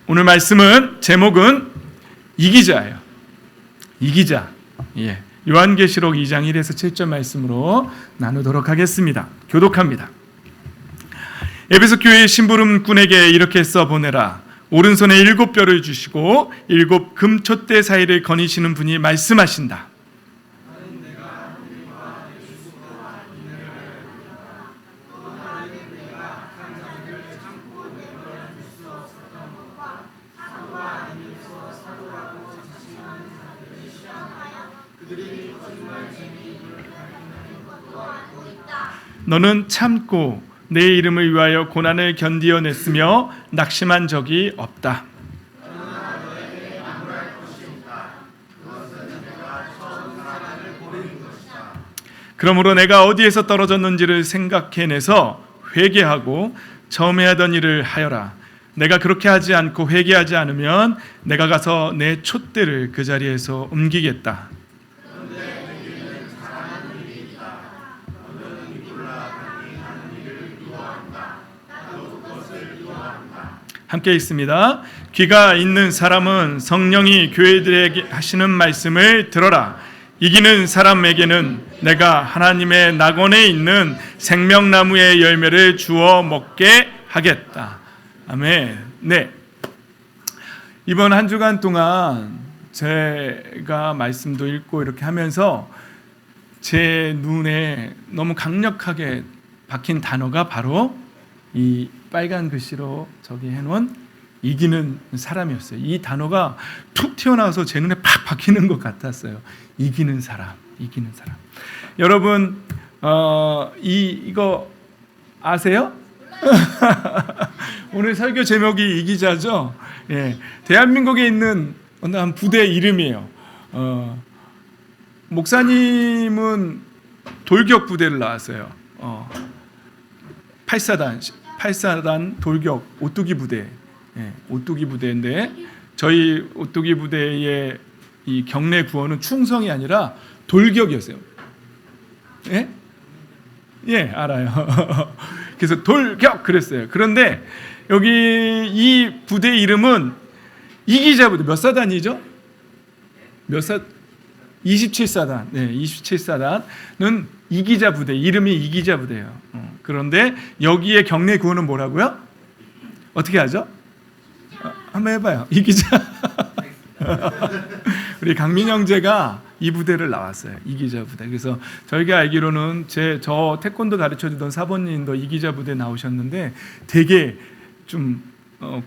오늘 말씀은 제목은 이기자예요. 이기자. 요한계시록 2장 1에서 7절 말씀으로 나누도록 하겠습니다. 교독합니다. 에베소 교회의 심부름꾼에게 이렇게 써보내라. 오른손에 7뼈를 주시고 7 금촛대 사이를 거니시는 분이 말씀하신다. 너는 참고 내 이름을 위하여 고난을 견디어냈으며 낙심한 적이 없다. 그러므로 내가 어디에서 떨어졌는지를 생각해내서 회개하고 처음에 하던 일을 하여라. 내가 그렇게 하지 않고 회개하지 않으면 내가 가서 내 촛대를 그 자리에서 옮기겠다. 함께 있습니다. 귀가 있는 사람은 성령이 교회들에게 하시는 말씀을 들어라. 이기는 사람에게는 내가 하나님의 낙원에 있는 생명나무의 열매를 주어 먹게 하겠다. 아멘. 네. 이번 한 주간 동안 제가 말씀도 읽고 이렇게 하면서 제 눈에 너무 강력하게 박힌 단어가 바로 이 빨간 글씨로 저기 해놓은 이기는 사람이었어요. 이 단어가 툭 튀어나와서 제 눈에 팍 박히는 것 같았어요. 이기는 사람, 이기는 사람. 여러분 이거 아세요? 오늘 설교 제목이 이기자죠. 예, 대한민국에 있는 어느 한 부대 이름이에요. 목사님은 돌격 부대를 나왔어요. 8사단 돌격 오뚜기 부대, 오뚜기 부대인데 저희 오뚜기 부대의 이 경례 구호는 충성이 아니라 돌격이었어요. 예? 예, 알아요. 그래서 돌격 그랬어요. 그런데 여기 이 부대 이름은 이기자 부대. 몇 사단이죠? 27사단. 네, 27사단은 이기자 부대. 이름이 이기자 부대예요. 그런데 여기에 경례 구호는 뭐라고요? 어떻게 하죠? 한번 해봐요. 이기자. 우리 강민 형제가 이 부대를 나왔어요. 이기자 부대. 그래서 저희가 알기로는 저 태권도 가르쳐주던 사모님도 이기자 부대 나오셨는데 되게 좀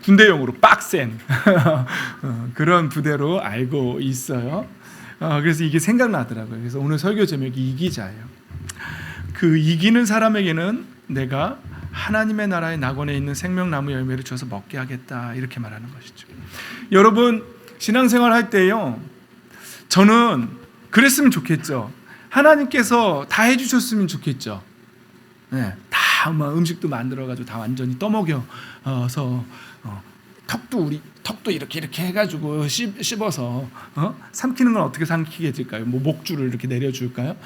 군대용으로 빡센 그런 부대로 알고 있어요. 그래서 이게 생각나더라고요. 그래서 오늘 설교 제목이 이기자예요. 그 이기는 사람에게는 내가 하나님의 나라의 낙원에 있는 생명나무 열매를 줘서 먹게 하겠다, 이렇게 말하는 것이죠. 여러분 신앙생활 할 때요, 저는 그랬으면 좋겠죠. 하나님께서 다 해주셨으면 좋겠죠. 네, 다 음식도 만들어가지고 다 완전히 떠먹여서 턱도 이렇게 해가지고 씹어서 삼키는 건 어떻게 삼키게 해줄까요? 뭐 목줄을 이렇게 내려줄까요?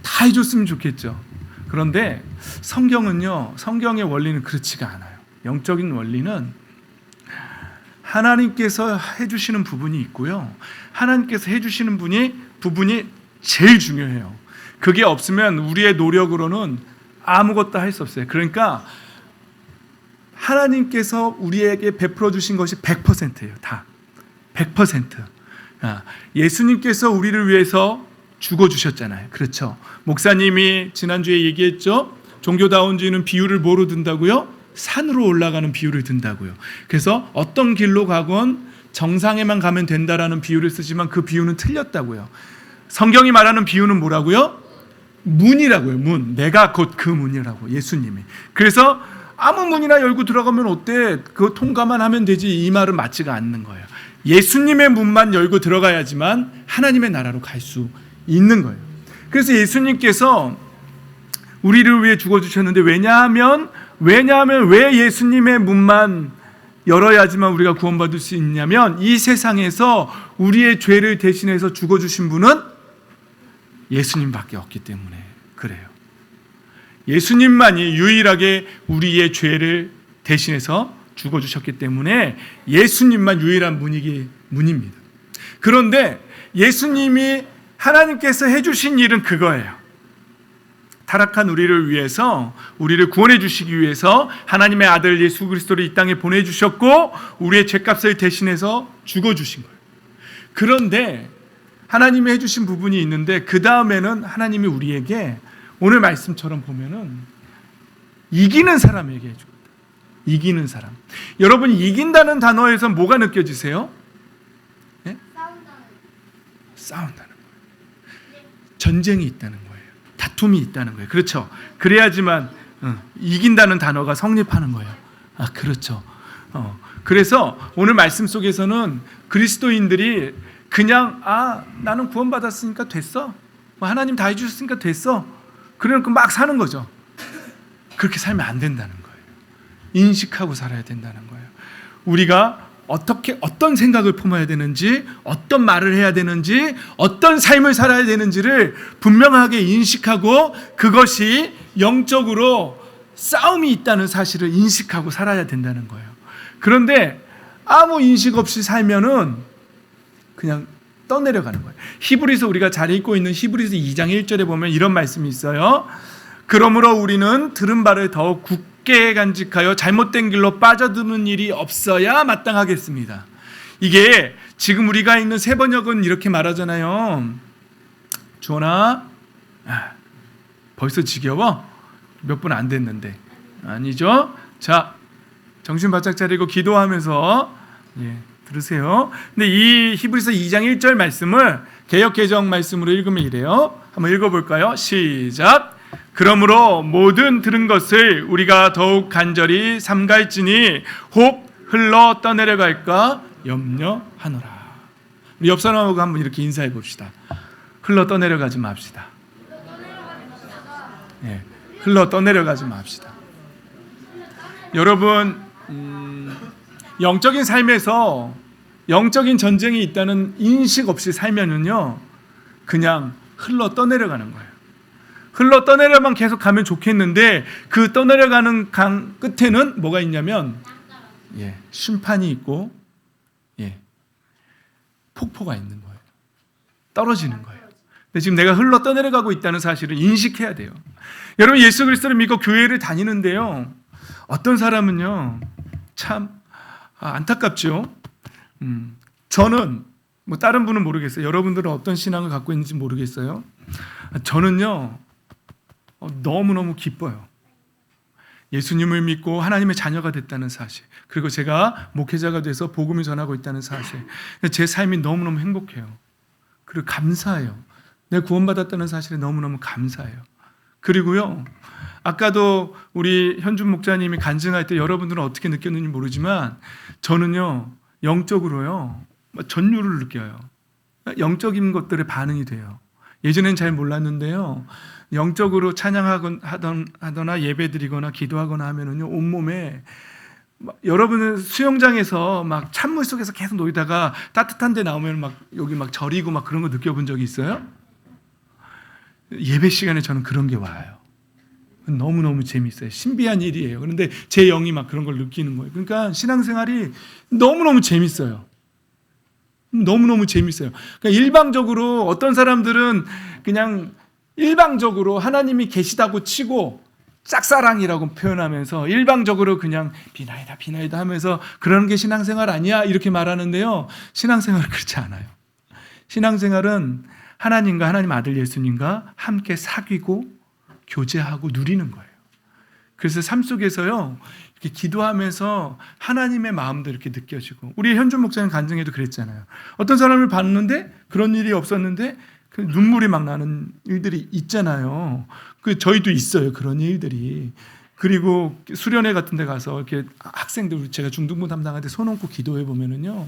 다 해줬으면 좋겠죠. 그런데 성경의 원리는 그렇지가 않아요. 영적인 원리는 하나님께서 해주시는 부분이 있고요, 하나님께서 해주시는 부분이 제일 중요해요. 그게 없으면 우리의 노력으로는 아무것도 할 수 없어요. 그러니까 하나님께서 우리에게 베풀어 주신 것이 100%예요. 다 100%. 예수님께서 우리를 위해서 죽어주셨잖아요. 그렇죠? 목사님이 지난주에 얘기했죠. 종교다운주의는 비유를 뭐로 든다고요? 산으로 올라가는 비유를 든다고요. 그래서 어떤 길로 가건 정상에만 가면 된다라는 비유를 쓰지만 그 비유는 틀렸다고요. 성경이 말하는 비유는 뭐라고요? 문이라고요. 문. 내가 곧 그 문이라고, 예수님이. 그래서 아무 문이나 열고 들어가면 어때? 그 통과만 하면 되지, 이 말은 맞지가 않는 거예요. 예수님의 문만 열고 들어가야지만 하나님의 나라로 갈 수 있는 거예요. 그래서 예수님께서 우리를 위해 죽어주셨는데, 왜냐하면 왜 예수님의 문만 열어야지만 우리가 구원받을 수 있냐면, 이 세상에서 우리의 죄를 대신해서 죽어주신 분은 예수님밖에 없기 때문에 그래요. 예수님만이 유일하게 우리의 죄를 대신해서 죽어주셨기 때문에 예수님만 유일한 문입니다. 그런데 예수님이 하나님께서 해주신 일은 그거예요. 타락한 우리를 위해서, 우리를 구원해 주시기 위해서 하나님의 아들 예수 그리스도를 이 땅에 보내주셨고 우리의 죄값을 대신해서 죽어주신 거예요. 그런데 하나님이 해주신 부분이 있는데 그 다음에는 하나님이 우리에게 오늘 말씀처럼 보면은 이기는 사람에게 해줍니다. 이기는 사람. 여러분, 이긴다는 단어에서 뭐가 느껴지세요? 네? 싸운다는 거예요. 전쟁이 있다는 거예요. 다툼이 있다는 거예요. 그렇죠? 그래야지만 이긴다는 단어가 성립하는 거예요. 아, 그렇죠. 그래서 오늘 말씀 속에서는 그리스도인들이 그냥 나는 구원받았으니까 됐어. 하나님 다 해주셨으니까 됐어. 그래놓고 막 사는 거죠. 그렇게 살면 안 된다는 거예요. 인식하고 살아야 된다는 거예요. 우리가 어떤 생각을 품어야 되는지, 어떤 말을 해야 되는지, 어떤 삶을 살아야 되는지를 분명하게 인식하고 그것이 영적으로 싸움이 있다는 사실을 인식하고 살아야 된다는 거예요. 그런데 아무 인식 없이 살면은 그냥 떠내려가는 거예요. 히브리서 우리가 잘 읽고 있는 히브리서 2장 1절에 보면 이런 말씀이 있어요. 그러므로 우리는 들은 바를 더욱 굳게 간직하여 잘못된 길로 빠져드는 일이 없어야 마땅하겠습니다. 이게 지금 우리가 읽는 새 번역은 이렇게 말하잖아요. 주원아, 벌써 지겨워? 몇 분 안 됐는데. 아니죠? 자, 정신 바짝 차리고 기도하면서 들으세요. 근데 이 히브리서 2장 1절 말씀을 개역 개정 말씀으로 읽으면 이래요. 한번 읽어볼까요? 시작. 그러므로 모든 들은 것을 우리가 더욱 간절히 삼갈지니 혹 흘러 떠내려갈까 염려하노라. 우리 옆 사람하고 한번 이렇게 인사해 봅시다. 흘러 떠내려가지 맙시다. 흘러 떠내려가지 맙시다. 여러분, 영적인 삶에서 영적인 전쟁이 있다는 인식 없이 살면은요, 그냥 흘러 떠내려가는 거예요. 흘러 떠내려만 계속 가면 좋겠는데 그 떠내려가는 강 끝에는 뭐가 있냐면 심판이 있고 폭포가 있는 거예요. 떨어지는 거예요. 근데 지금 내가 흘러 떠내려가고 있다는 사실을 인식해야 돼요. 여러분, 예수 그리스도를 믿고 교회를 다니는데요, 어떤 사람은요 참 안타깝죠. 저는 다른 분은 모르겠어요. 여러분들은 어떤 신앙을 갖고 있는지 모르겠어요. 저는요 너무너무 기뻐요. 예수님을 믿고 하나님의 자녀가 됐다는 사실, 그리고 제가 목회자가 돼서 복음을 전하고 있다는 사실, 제 삶이 너무너무 행복해요. 그리고 감사해요. 내가 구원받았다는 사실에 너무너무 감사해요. 그리고요, 아까도 우리 현준 목사님이 간증할 때 여러분들은 어떻게 느꼈는지 모르지만 저는요 영적으로요 전율을 느껴요. 영적인 것들에 반응이 돼요. 예전엔 잘 몰랐는데요, 영적으로 찬양하거나 예배드리거나 기도하거나 하면은요 온몸에, 여러분은 수영장에서 막 찬물 속에서 계속 놀다가 따뜻한 데 나오면 막 여기 막 저리고 막 그런 거 느껴본 적이 있어요? 예배 시간에 저는 그런 게 와요. 너무너무 재밌어요. 신비한 일이에요. 그런데 제 영이 막 그런 걸 느끼는 거예요. 그러니까 신앙생활이 너무너무 재밌어요. 너무너무 재밌어요. 그러니까 일방적으로 어떤 사람들은 그냥 일방적으로 하나님이 계시다고 치고 짝사랑이라고 표현하면서 일방적으로 그냥 비나이다 하면서 그러는 게 신앙생활 아니야 이렇게 말하는데요, 신앙생활은 그렇지 않아요. 신앙생활은 하나님과 하나님 아들 예수님과 함께 사귀고 교제하고 누리는 거예요. 그래서 삶 속에서요 이렇게 기도하면서 하나님의 마음도 이렇게 느껴지고, 우리 현준 목사님 간증에도 그랬잖아요. 어떤 사람을 봤는데 그런 일이 없었는데 그 눈물이 막 나는 일들이 있잖아요. 저희도 있어요, 그런 일들이. 그리고 수련회 같은 데 가서 이렇게 학생들, 제가 중등부 담당할 때 손 얹고 기도해 보면은요,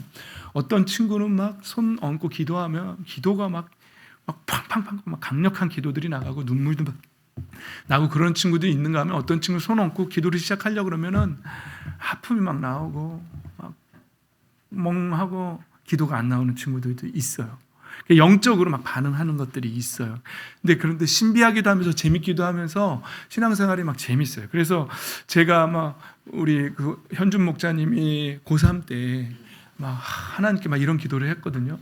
어떤 친구는 막 손 얹고 기도하면 기도가 막 팡팡팡 막 강력한 기도들이 나가고 눈물도 막 나고 그런 친구들이 있는가 하면, 어떤 친구 손 얹고 기도를 시작하려고 그러면은 하품이 막 나오고 막 멍하고 기도가 안 나오는 친구들도 있어요. 영적으로 막 반응하는 것들이 있어요. 그런데 신비하기도 하면서 재밌기도 하면서 신앙생활이 막 재밌어요. 그래서 제가 막 우리 그 현준 목사님이 고3 때 막 하나님께 막 이런 기도를 했거든요.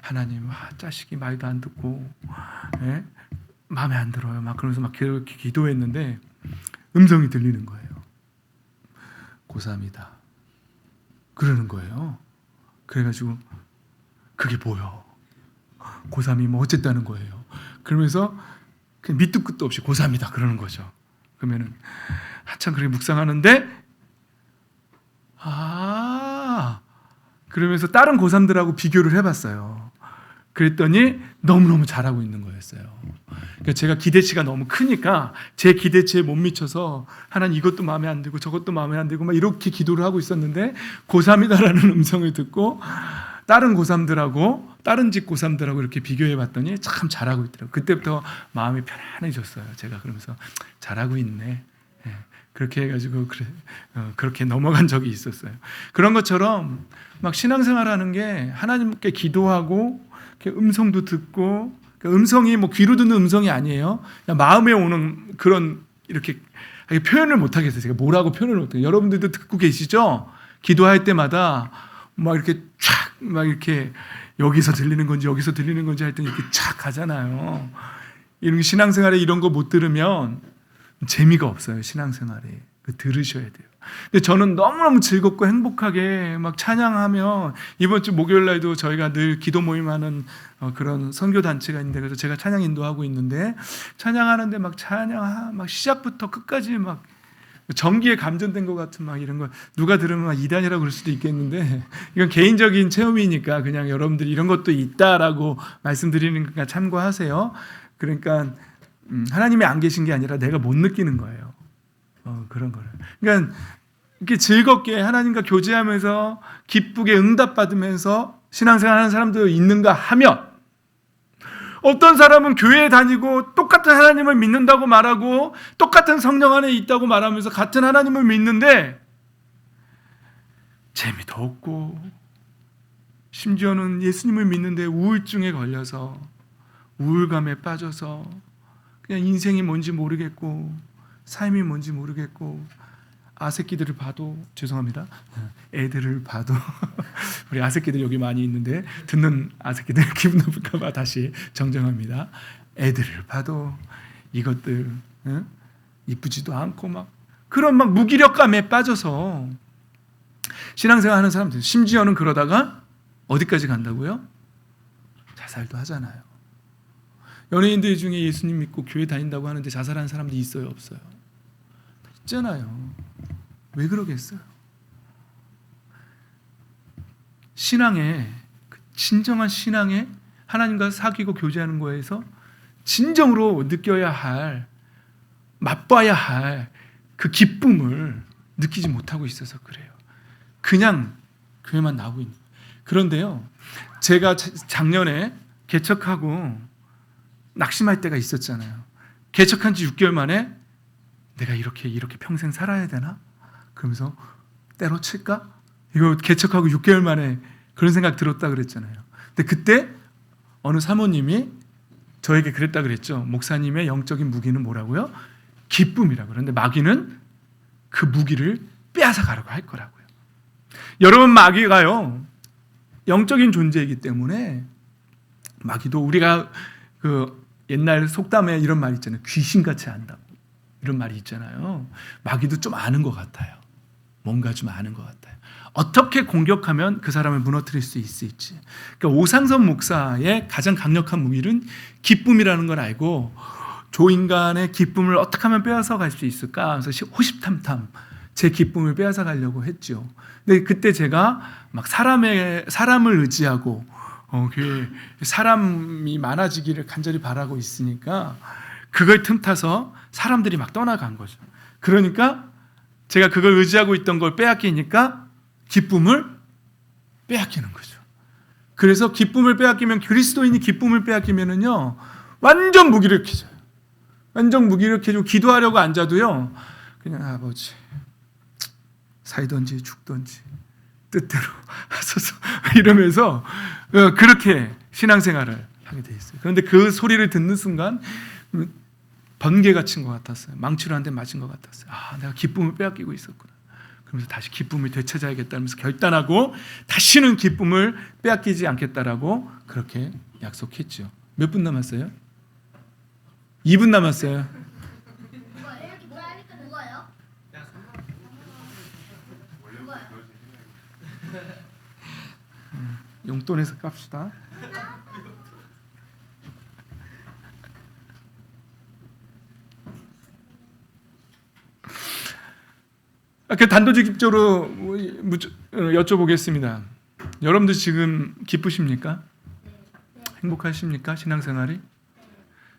하나님, 자식이 말도 안 듣고, 예? 마음에 안 들어요. 막 그러면서 막 그렇게 기도했는데 음성이 들리는 거예요. 고3이다. 그러는 거예요. 그래가지고 그게 뭐요? 고3이 뭐 어쨌다는 거예요. 그러면서 그냥 밑도 끝도 없이 고3이다 그러는 거죠. 그러면은 한참 그렇게 묵상하는데 그러면서 다른 고3들하고 비교를 해봤어요. 그랬더니 너무너무 잘하고 있는 거였어요. 그러니까 제가 기대치가 너무 크니까 제 기대치에 못 미쳐서 하나님 이것도 마음에 안 들고 저것도 마음에 안 들고 막 이렇게 기도를 하고 있었는데 고3이다라는 음성을 듣고 다른 고3들하고 다른 집 고3들하고 이렇게 비교해 봤더니 참 잘하고 있더라고요. 그때부터 마음이 편안해졌어요. 제가 그러면서 잘하고 있네. 그렇게 해가지고 그렇게 넘어간 적이 있었어요. 그런 것처럼 막 신앙생활하는 게 하나님께 기도하고 음성도 듣고, 음성이 뭐 귀로 듣는 음성이 아니에요. 그냥 마음에 오는 그런, 이렇게 표현을 못 하겠어요. 제가 뭐라고 표현을 못 해요. 여러분들도 듣고 계시죠? 기도할 때마다 막 이렇게 막 이렇게 여기서 들리는 건지 여기서 들리는 건지 할 때 이렇게 촥 가잖아요. 이런 신앙생활에 이런 거 못 들으면 재미가 없어요. 신앙생활에. 들으셔야 돼요. 근데 저는 너무너무 즐겁고 행복하게 막 찬양하면, 이번 주 목요일 날도 저희가 늘 기도 모임하는 그런 선교 단체가 있는데, 그래서 제가 찬양 인도하고 있는데, 찬양하는데 막 시작부터 끝까지 막 전기에 감전된 것 같은 막 이런 거, 누가 들으면 막 이단이라고 그럴 수도 있겠는데, 이건 개인적인 체험이니까 그냥 여러분들이 이런 것도 있다라고 말씀드리는 거니까 참고하세요. 그러니까 하나님이 안 계신 게 아니라 내가 못 느끼는 거예요. 그런 거를. 그러니까 이렇게 즐겁게 하나님과 교제하면서 기쁘게 응답받으면서 신앙생활 하는 사람도 있는가 하면, 어떤 사람은 교회에 다니고 똑같은 하나님을 믿는다고 말하고 똑같은 성령 안에 있다고 말하면서 같은 하나님을 믿는데 재미도 없고, 심지어는 예수님을 믿는데 우울증에 걸려서 우울감에 빠져서 그냥 인생이 뭔지 모르겠고 삶이 뭔지 모르겠고, 아새끼들을 봐도, 죄송합니다, 애들을 봐도 우리 아새끼들 여기 많이 있는데 듣는 아새끼들 기분 나쁠까 봐 다시 정정합니다. 애들을 봐도 이것들 이쁘지도 않고 막 그런 막 무기력감에 빠져서 신앙생활 하는 사람들, 심지어는 그러다가 어디까지 간다고요? 자살도 하잖아요. 연예인들 중에 예수님 믿고 교회 다닌다고 하는데 자살하는 사람도 있어요, 없어요? 있잖아요. 왜 그러겠어요? 신앙에, 진정한 신앙에, 하나님과 사귀고 교제하는 거에서 진정으로 느껴야 할, 맛봐야 할 그 기쁨을 느끼지 못하고 있어서 그래요. 그냥 교회만 나오고 있는. 그런데요, 제가 작년에 개척하고 낙심할 때가 있었잖아요. 개척한 지 6개월 만에 내가 이렇게 평생 살아야 되나? 그러면서 때려칠까? 이거 개척하고 6개월 만에 그런 생각 들었다 그랬잖아요. 근데 그때 어느 사모님이 저에게 그랬다 그랬죠. 목사님의 영적인 무기는 뭐라고요? 기쁨이라고. 그런데 마귀는 그 무기를 빼앗아 가려고 할 거라고요. 여러분, 마귀가요, 영적인 존재이기 때문에, 마귀도 우리가 그 옛날 속담에 이런 말 있잖아요. 귀신같이 안다고. 이런 말이 있잖아요. 마귀도 좀 아는 것 같아요. 뭔가 좀 아는 것 같아요. 어떻게 공격하면 그 사람을 무너뜨릴 수 있을지. 그러니까 오상선 목사의 가장 강력한 무기는 기쁨이라는 걸 알고, 조 인간의 기쁨을 어떻게 하면 빼앗아 갈 수 있을까? 그래서 호시탐탐 제 기쁨을 빼앗아 가려고 했죠. 근데 그때 제가 막 사람을 의지하고 사람이 많아지기를 간절히 바라고 있으니까 그걸 틈타서 사람들이 막 떠나간 거죠. 그러니까 제가 그걸 의지하고 있던 걸 빼앗기니까 기쁨을 빼앗기는 거죠. 그래서 기쁨을 빼앗기면, 그리스도인이 기쁨을 빼앗기면은요, 완전 무기력해져요. 완전 무기력해지고 기도하려고 앉아도요, 그냥 아버지 살든지 죽든지 뜻대로 하소서 이러면서 그렇게 신앙생활을 하게 돼 있어요. 그런데 그 소리를 듣는 순간 번개가 친 것 같았어요. 망치로 한 대 맞은 것 같았어요. 내가 기쁨을 빼앗기고 있었구나. 그러면서 다시 기쁨을 되찾아야겠다면서 결단하고 다시는 기쁨을 빼앗기지 않겠다라고 그렇게 약속했죠. 몇 분 남았어요? 2분 남았어요. 용돈에서 깝시다. 단도직입적으로 여쭤보겠습니다. 여러분들 지금 기쁘십니까? 행복하십니까? 신앙생활이?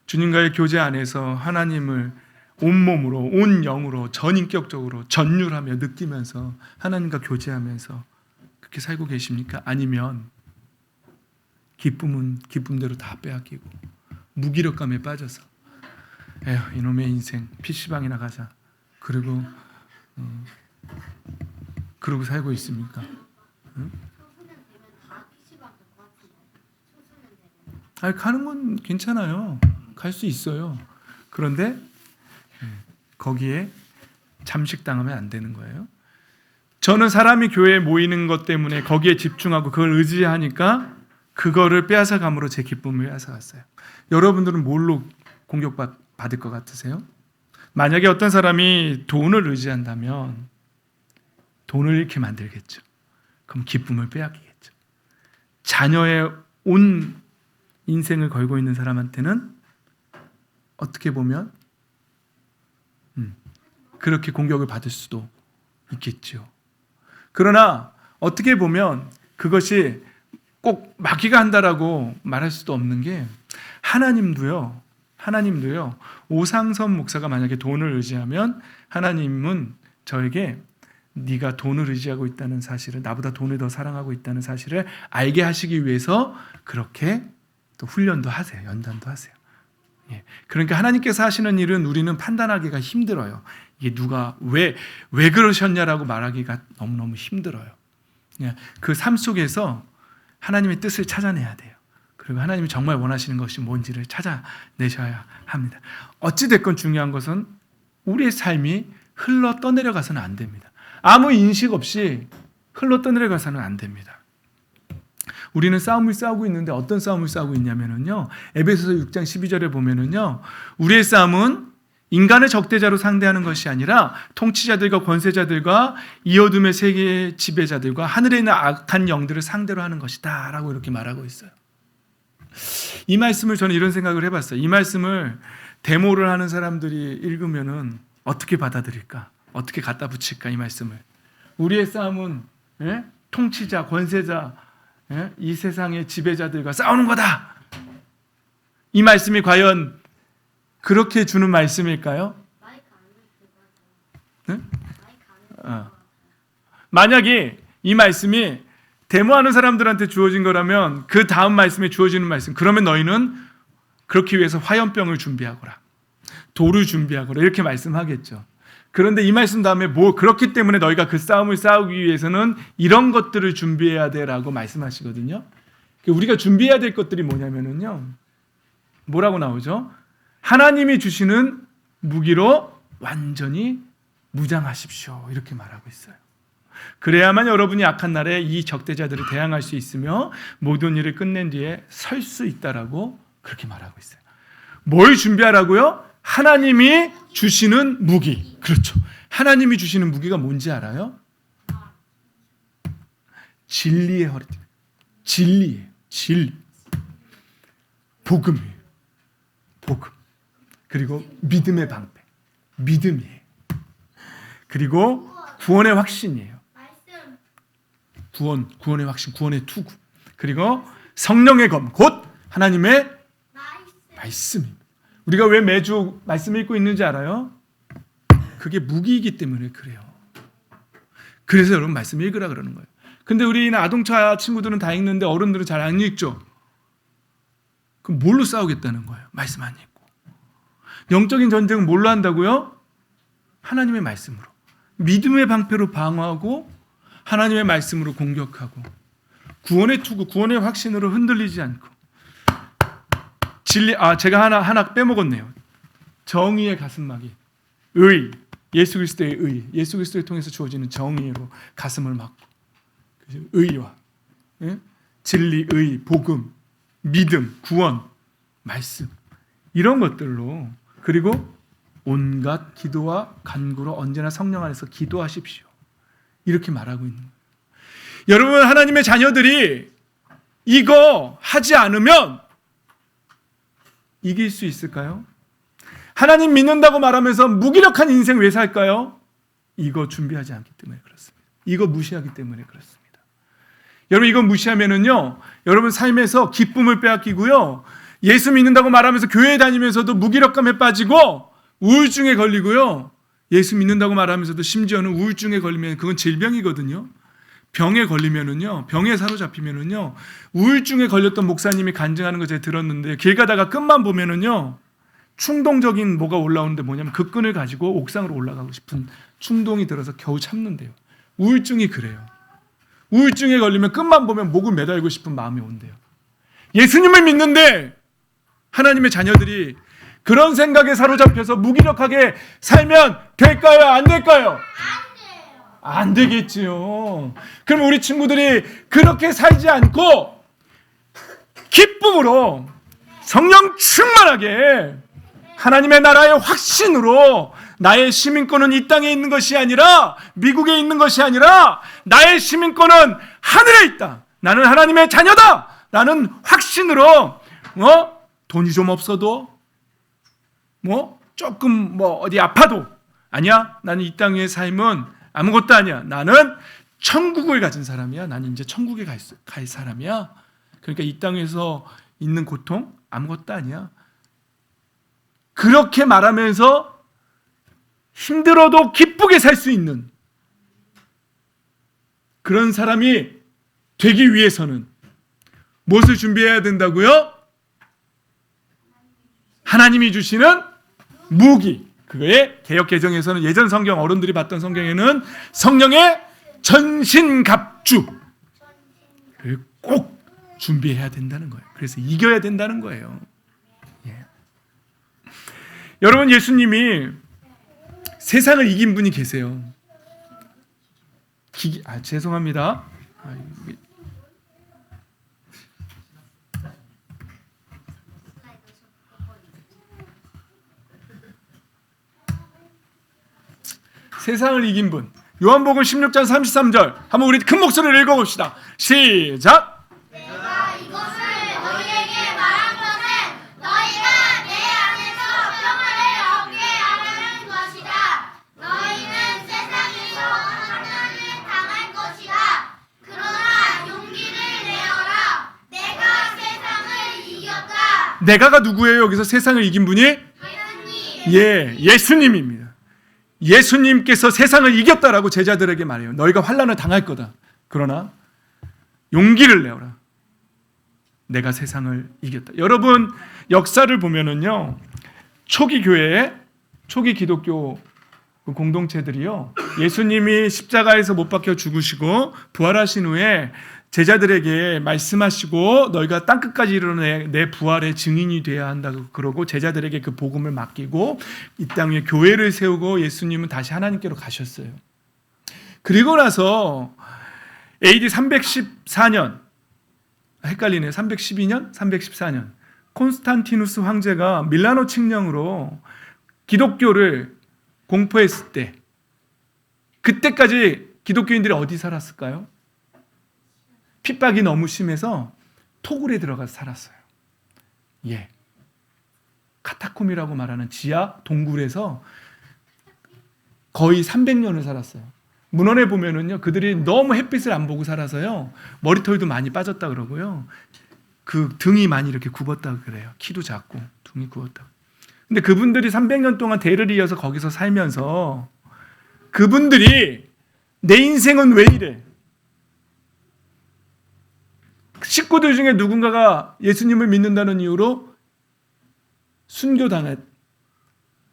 주님과의 교제 안에서 하나님을 온몸으로, 온 영으로, 전인격적으로 전율하며 느끼면서 하나님과 교제하면서 그렇게 살고 계십니까? 아니면 기쁨은 기쁨대로 다 빼앗기고 무기력감에 빠져서 에휴 이놈의 인생 PC방이나 가자 그러고 살고 있습니까? 응? 가는 건 괜찮아요. 갈 수 있어요. 그런데 거기에 잠식당하면 안 되는 거예요. 저는 사람이 교회에 모이는 것 때문에 거기에 집중하고 그걸 의지하니까 그거를 빼앗아감으로 제 기쁨을 빼앗아갔어요. 여러분들은 뭘로 공격받을 것 같으세요? 만약에 어떤 사람이 돈을 의지한다면 돈을 잃게 만들겠죠. 그럼 기쁨을 빼앗기겠죠. 자녀의 온 인생을 걸고 있는 사람한테는 어떻게 보면 그렇게 공격을 받을 수도 있겠죠. 그러나 어떻게 보면 그것이 꼭 마귀가 한다라고 말할 수도 없는 게 하나님도요. 오상선 목사가 만약에 돈을 의지하면 하나님은 저에게 네가 돈을 의지하고 있다는 사실을, 나보다 돈을 더 사랑하고 있다는 사실을 알게 하시기 위해서 그렇게 또 훈련도 하세요. 연단도 하세요. 그러니까 하나님께서 하시는 일은 우리는 판단하기가 힘들어요. 이게 누가 왜 그러셨냐라고 말하기가 너무너무 힘들어요. 그 삶 속에서 하나님의 뜻을 찾아내야 돼요. 그리고 하나님이 정말 원하시는 것이 뭔지를 찾아내셔야 합니다. 어찌됐건 중요한 것은 우리의 삶이 흘러 떠내려가서는 안 됩니다. 아무 인식 없이 흘러 떠내려가서는 안 됩니다. 우리는 싸움을 싸우고 있는데 어떤 싸움을 싸우고 있냐면요. 에베소서 6장 12절에 보면은요. 우리의 싸움은 인간을 적대자로 상대하는 것이 아니라 통치자들과 권세자들과 이 어둠의 세계의 지배자들과 하늘에 있는 악한 영들을 상대로 하는 것이다 라고 이렇게 말하고 있어요. 이 말씀을 저는 이런 생각을 해봤어요. 이 말씀을 데모를 하는 사람들이 읽으면은 어떻게 받아들일까? 어떻게 갖다 붙일까? 이 말씀을. 우리의 싸움은 통치자, 권세자, 이 세상의 지배자들과 싸우는 거다. 이 말씀이 과연 그렇게 주는 말씀일까요? 네? 만약에 이 말씀이 데모하는 사람들한테 주어진 거라면 그 다음 말씀에 주어지는 말씀, 그러면 너희는 그렇기 위해서 화염병을 준비하거라, 돌을 준비하거라 이렇게 말씀하겠죠. 그런데 이 말씀 다음에 그렇기 때문에 너희가 그 싸움을 싸우기 위해서는 이런 것들을 준비해야 돼라고 말씀하시거든요. 우리가 준비해야 될 것들이 뭐냐면요, 뭐라고 나오죠? 하나님이 주시는 무기로 완전히 무장하십시오 이렇게 말하고 있어요. 그래야만 여러분이 악한 날에 이 적대자들을 대항할 수 있으며 모든 일을 끝낸 뒤에 설 수 있다라고 그렇게 말하고 있어요. 뭘 준비하라고요? 하나님이 주시는 무기. 그렇죠. 하나님이 주시는 무기가 뭔지 알아요? 진리의 허리띠. 진리예요. 진리. 복음이에요. 복음. 그리고 믿음의 방패. 믿음이에요. 그리고 구원의 확신이에요. 구원의 확신, 구원의 투구. 그리고 성령의 검, 곧 하나님의 말씀입니다. 우리가 왜 매주 말씀 읽고 있는지 알아요? 그게 무기이기 때문에 그래요. 그래서 여러분 말씀 읽으라 그러는 거예요. 근데 우리 아동차 친구들은 다 읽는데 어른들은 잘 안 읽죠. 그럼 뭘로 싸우겠다는 거예요? 말씀 안 읽고. 영적인 전쟁은 뭘로 한다고요? 하나님의 말씀으로. 믿음의 방패로 방어하고 하나님의 말씀으로 공격하고 구원의 투구, 구원의 확신으로 흔들리지 않고 진리, 제가 하나 빼먹었네요. 정의의 가슴막이. 의. 예수 그리스도의 의. 예수 그리스도를 통해서 주어지는 정의로 가슴을 막고. 의와, 예? 진리, 의, 복음, 믿음, 구원, 말씀. 이런 것들로, 그리고 온갖 기도와 간구로 언제나 성령 안에서 기도하십시오. 이렇게 말하고 있는 거예요. 여러분, 하나님의 자녀들이 이거 하지 않으면 이길 수 있을까요? 하나님 믿는다고 말하면서 무기력한 인생 왜 살까요? 이거 준비하지 않기 때문에 그렇습니다. 이거 무시하기 때문에 그렇습니다. 여러분, 이거 무시하면은요, 여러분 삶에서 기쁨을 빼앗기고요, 예수 믿는다고 말하면서 교회 다니면서도 무기력감에 빠지고 우울증에 걸리고요, 예수 믿는다고 말하면서도 심지어는 우울증에 걸리면 그건 질병이거든요. 병에 걸리면은요, 병에 사로잡히면은요, 우울증에 걸렸던 목사님이 간증하는 거 제가 들었는데, 길 가다가 끈만 보면은요, 충동적인 뭐가 올라오는데 뭐냐면 그 끈을 가지고 옥상으로 올라가고 싶은 충동이 들어서 겨우 참는데요. 우울증이 그래요. 우울증에 걸리면 끈만 보면 목을 매달고 싶은 마음이 온대요. 예수님을 믿는데 하나님의 자녀들이 그런 생각에 사로잡혀서 무기력하게 살면 될까요? 안 될까요? 안 되겠지요. 그럼 우리 친구들이 그렇게 살지 않고 기쁨으로 성령 충만하게 하나님의 나라의 확신으로 나의 시민권은 이 땅에 있는 것이 아니라 미국에 있는 것이 아니라 나의 시민권은 하늘에 있다. 나는 하나님의 자녀다. 나는 확신으로 돈이 좀 없어도 조금 어디 아파도 아니야. 나는 이 땅의 삶은 아무것도 아니야. 나는 천국을 가진 사람이야. 나는 이제 천국에 갈 사람이야. 그러니까 이 땅에서 있는 고통 아무것도 아니야. 그렇게 말하면서 힘들어도 기쁘게 살 수 있는 그런 사람이 되기 위해서는 무엇을 준비해야 된다고요? 하나님이 주시는 무기. 그거에 개역개정에서는 예전 성경 어른들이 봤던 성경에는 성령의 전신갑주 꼭 준비해야 된다는 거예요. 그래서 이겨야 된다는 거예요. 예. 여러분, 예수님이 세상을 이긴 분이 계세요. 죄송합니다. 세상을 이긴 분. 요한복음 16장 33절. 한번 우리 큰 목소리를 읽어봅시다. 시작. 내가 이것을 너희에게 말한 것은 너희가 내 안에서 평화를 얻게 하려는 것이다. 너희는 세상에서 환난을 당할 것이다. 그러나 용기를 내어라. 내가 세상을 이겼다. 내가가 누구예요? 여기서 세상을 이긴 분이? 예수님. 예, 예수님입니다. 예수님께서 세상을 이겼다라고 제자들에게 말해요. 너희가 환난을 당할 거다. 그러나 용기를 내어라. 내가 세상을 이겼다. 여러분, 역사를 보면은요, 초기 교회, 초기 기독교 공동체들이요, 예수님이 십자가에서 못 박혀 죽으시고 부활하신 후에 제자들에게 말씀하시고 너희가 땅끝까지 이르러 내 부활의 증인이 되어야 한다고 그러고 제자들에게 그 복음을 맡기고 이 땅에 교회를 세우고 예수님은 다시 하나님께로 가셨어요. 그리고 나서 AD 314년, 헷갈리네요. 312년? 314년. 콘스탄티누스 황제가 밀라노 칙령으로 기독교를 공포했을 때, 그때까지 기독교인들이 어디 살았을까요? 핍박이 너무 심해서 토굴에 들어가서 살았어요. 예. 카타콤이라고 말하는 지하 동굴에서 거의 300년을 살았어요. 문헌에 보면은요, 그들이 너무 햇빛을 안 보고 살아서요, 머리털도 많이 빠졌다 그러고요, 그 등이 많이 이렇게 굽었다 그래요. 키도 작고 등이 굽었다. 근데 그분들이 300년 동안 대를 이어서 거기서 살면서 그분들이 내 인생은 왜 이래? 식구들 중에 누군가가 예수님을 믿는다는 이유로 순교당한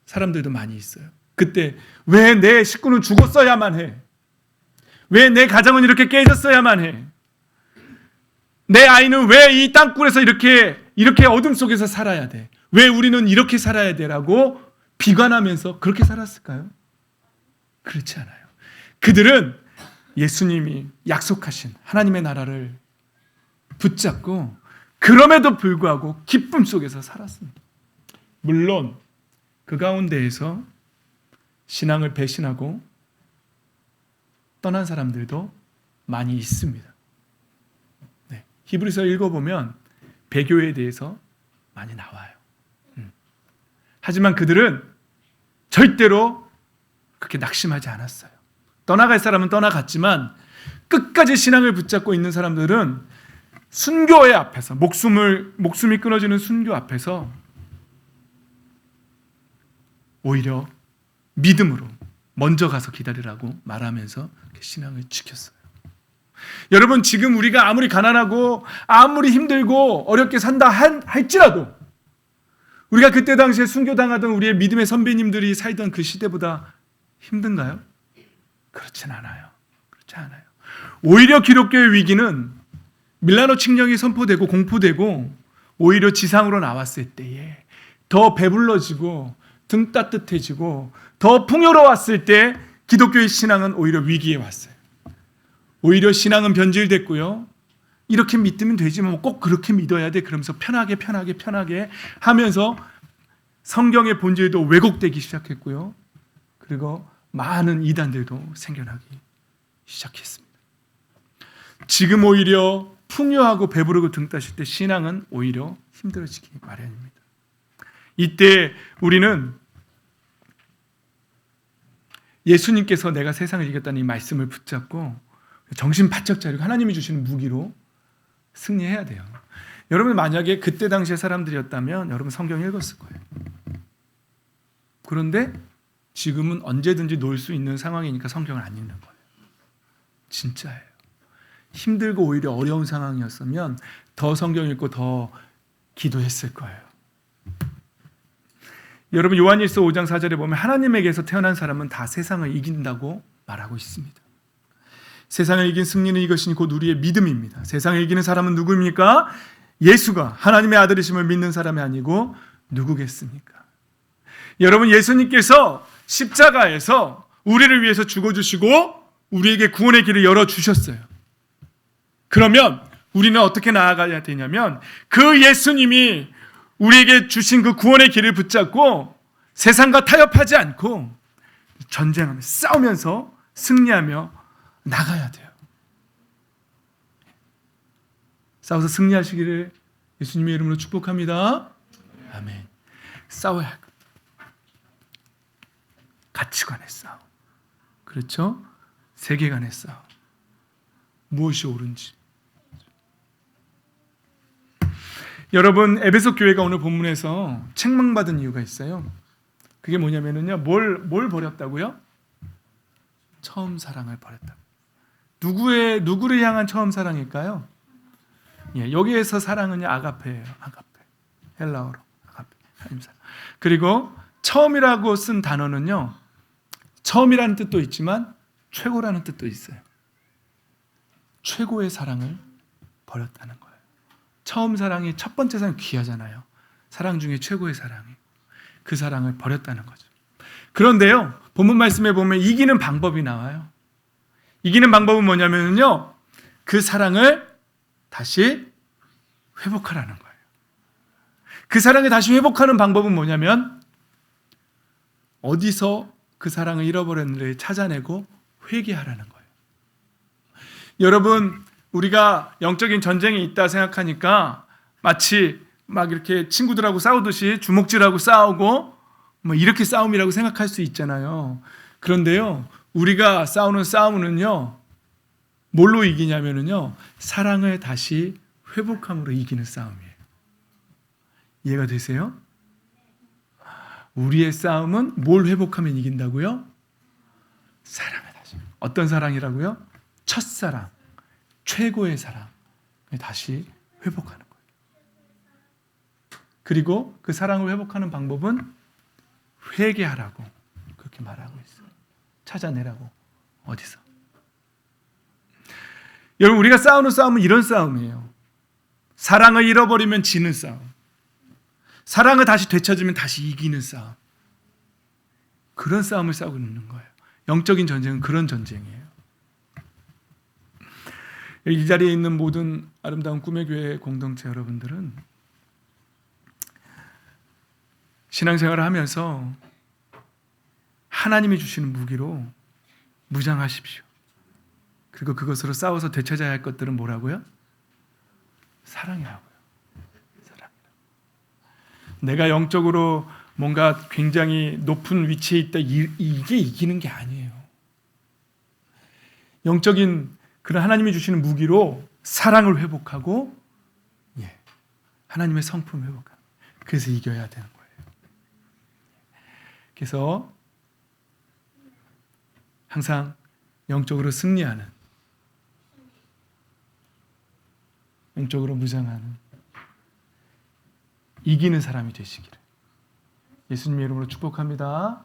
사람들도 많이 있어요. 그때 왜 내 식구는 죽었어야만 해? 왜 내 가정은 이렇게 깨졌어야만 해? 내 아이는 왜 이 땅굴에서 이렇게 이렇게 어둠 속에서 살아야 돼? 왜 우리는 이렇게 살아야 돼라고 비관하면서 그렇게 살았을까요? 그렇지 않아요. 그들은 예수님이 약속하신 하나님의 나라를 붙잡고 그럼에도 불구하고 기쁨 속에서 살았습니다. 물론 그 가운데에서 신앙을 배신하고 떠난 사람들도 많이 있습니다. 네. 히브리서 읽어보면 배교에 대해서 많이 나와요. 하지만 그들은 절대로 그렇게 낙심하지 않았어요. 떠나갈 사람은 떠나갔지만 끝까지 신앙을 붙잡고 있는 사람들은 순교의 앞에서 목숨이 끊어지는 순교 앞에서 오히려 믿음으로 먼저 가서 기다리라고 말하면서 신앙을 지켰어요. 여러분, 지금 우리가 아무리 가난하고 아무리 힘들고 어렵게 산다 할지라도 우리가 그때 당시에 순교당하던 우리의 믿음의 선배님들이 살던 그 시대보다 힘든가요? 그렇진 않아요. 그렇지 않아요. 오히려 기독교의 위기는 밀라노 칙령이 선포되고 공포되고 오히려 지상으로 나왔을 때에 더 배불러지고 등 따뜻해지고 더 풍요로웠을 때 기독교의 신앙은 오히려 위기에 왔어요. 오히려 신앙은 변질됐고요. 이렇게 믿으면 되지만 뭐 꼭 그렇게 믿어야 돼. 그러면서 편하게 하면서 성경의 본질도 왜곡되기 시작했고요. 그리고 많은 이단들도 생겨나기 시작했습니다. 지금 오히려 풍요하고 배부르고 등 따실 때 신앙은 오히려 힘들어지기 마련입니다. 이때 우리는 예수님께서 내가 세상을 이겼다는 이 말씀을 붙잡고 정신 바짝 차리고 하나님이 주시는 무기로 승리해야 돼요. 여러분, 만약에 그때 당시의 사람들이었다면 여러분 성경 읽었을 거예요. 그런데 지금은 언제든지 놀 수 있는 상황이니까 성경을 안 읽는 거예요. 진짜예요. 힘들고 오히려 어려운 상황이었으면 더 성경 읽고 더 기도했을 거예요. 여러분, 요한일서 5장 4절에 보면 하나님에게서 태어난 사람은 다 세상을 이긴다고 말하고 있습니다. 세상을 이긴 승리는 이것이니 곧 우리의 믿음입니다. 세상을 이기는 사람은 누구입니까? 예수가 하나님의 아들이심을 믿는 사람이 아니고 누구겠습니까? 여러분, 예수님께서 십자가에서 우리를 위해서 죽어주시고 우리에게 구원의 길을 열어주셨어요. 그러면 우리는 어떻게 나아가야 되냐면 그 예수님이 우리에게 주신 그 구원의 길을 붙잡고 세상과 타협하지 않고 전쟁하며 싸우면서 승리하며 나가야 돼요. 싸워서 승리하시기를 예수님의 이름으로 축복합니다. 아멘. 싸워야 할 것. 가치관의 싸움. 그렇죠? 세계관의 싸움. 무엇이 옳은지. 여러분, 에베소 교회가 오늘 본문에서 책망받은 이유가 있어요. 그게 뭐냐면요, 뭘 버렸다고요? 처음 사랑을 버렸다. 누구를 향한 처음 사랑일까요? 예, 여기에서 사랑은요, 아가페예요. 아가페. 헬라어로 아가페. 하나님 사랑. 그리고 처음이라고 쓴 단어는요, 처음이라는 뜻도 있지만 최고라는 뜻도 있어요. 최고의 사랑을 버렸다는 거예요. 처음 사랑이 첫 번째 사랑이 귀하잖아요. 사랑 중에 최고의 사랑이. 그 사랑을 버렸다는 거죠. 그런데요, 본문 말씀에 보면 이기는 방법이 나와요. 이기는 방법은 뭐냐면요, 그 사랑을 다시 회복하라는 거예요. 그 사랑을 다시 회복하는 방법은 뭐냐면 어디서 그 사랑을 잃어버렸는지를 찾아내고 회개하라는 거예요. 여러분, 우리가 영적인 전쟁이 있다 생각하니까 마치 막 이렇게 친구들하고 싸우듯이 주먹질하고 싸우고 뭐 이렇게 싸움이라고 생각할 수 있잖아요. 그런데요, 우리가 싸우는 싸움은요, 뭘로 이기냐면요, 사랑을 다시 회복함으로 이기는 싸움이에요. 이해가 되세요? 우리의 싸움은 뭘 회복하면 이긴다고요? 사랑을 다시. 어떤 사랑이라고요? 첫사랑, 최고의 사랑을 다시 회복하는 거예요. 그리고 그 사랑을 회복하는 방법은 회개하라고 그렇게 말하고 있어요. 찾아내라고. 어디서? 여러분, 우리가 싸우는 싸움은 이런 싸움이에요. 사랑을 잃어버리면 지는 싸움. 사랑을 다시 되찾으면 다시 이기는 싸움. 그런 싸움을 싸우고 있는 거예요. 영적인 전쟁은 그런 전쟁이에요. 이 자리에 있는 모든 아름다운 꿈의 교회 공동체 여러분들은 신앙생활을 하면서 하나님이 주시는 무기로 무장하십시오. 그리고 그것으로 싸워서 되찾아야 할 것들은 뭐라고요? 사랑이라고요. 사랑. 내가 영적으로 뭔가 굉장히 높은 위치에 있다, 이게 이기는 게 아니에요. 영적인 그런 하나님이 주시는 무기로 사랑을 회복하고 하나님의 성품을 회복하는, 그래서 이겨야 되는 거예요. 그래서 항상 영적으로 승리하는, 영적으로 무장하는, 이기는 사람이 되시기를 예수님의 이름으로 축복합니다.